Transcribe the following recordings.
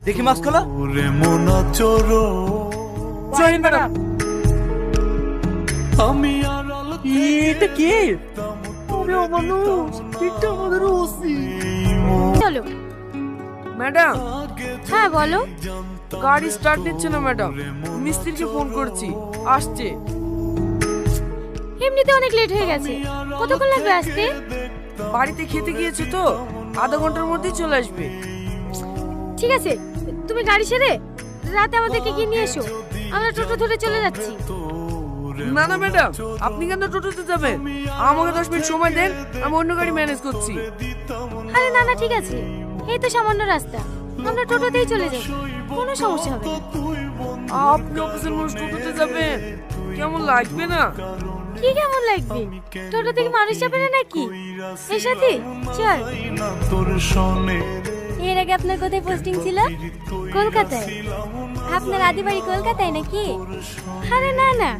দেখি মাস্ক খোলা। Join madam. এটা কে? আরে মানুষ, এটা আমাদের ওসি। চলো। ম্যাডাম, হ্যাঁ বলো। গাড়ি স্টার্ট নিচ্ছে না ম্যাডাম, মিস্ত্রিকে ফোন করছি, আসছে। এমনিতে অনেক লেট হয়ে গেছে, কতক্ষণ লাগবে আসতে? বাড়িতে খেতে গিয়েছে তো, আধা ঘন্টার মধ্যেই চলে আসবে। ঠিক আছে, তুমি গাড়ি সেরে রাতে আমাদেরকে গিয়ে নিয়ে এসো, আমরা টোটো ধরে চলে যাচ্ছি। না না ম্যাডাম, আপনি কেন টোটোতে যাবেন? আমাকে 10 মিনিট সময় দেন, আমি অন্য গাড়ি ম্যানেজ করছি। আরে না না ঠিক আছে, এই তো সামান্য রাস্তা, আমরা টোটোতেই চলে যাব, কোনো সমস্যা হবে না। আপনি অফিসের মানুষ টোটোতে যাবেন, কেমন লাগবে না? কি কেমন লাগবে? টোটো থেকে মানুষ যাবে না নাকি? এর সাথে চল। এর আগে আপনার কোথায় পোস্টিং ছিল? কলকাতায়। আপনার আদি বাড়ি কলকাতায় নাকি? আরে না না,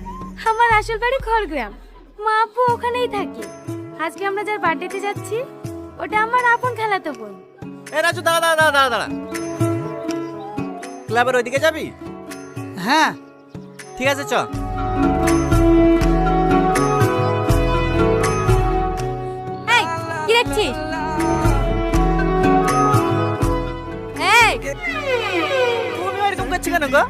আমার আসল বাড়ি খড়গ্রাম, মা আপু ওখানেই থাকে। আজকে আমরা যার বার্থডেতে যাচ্ছি ওটা আমার আপন খালাতো বোন। এ রাজু, দাঁড়া দাঁড়া দাঁড়া দাঁড়া দাঁড়া। ক্লাবের ওইদিকে যাবি? হ্যাঁ ঠিক আছে, চ। এই কি দেখছিস? এই তুমি এরকম করছি কেন গো?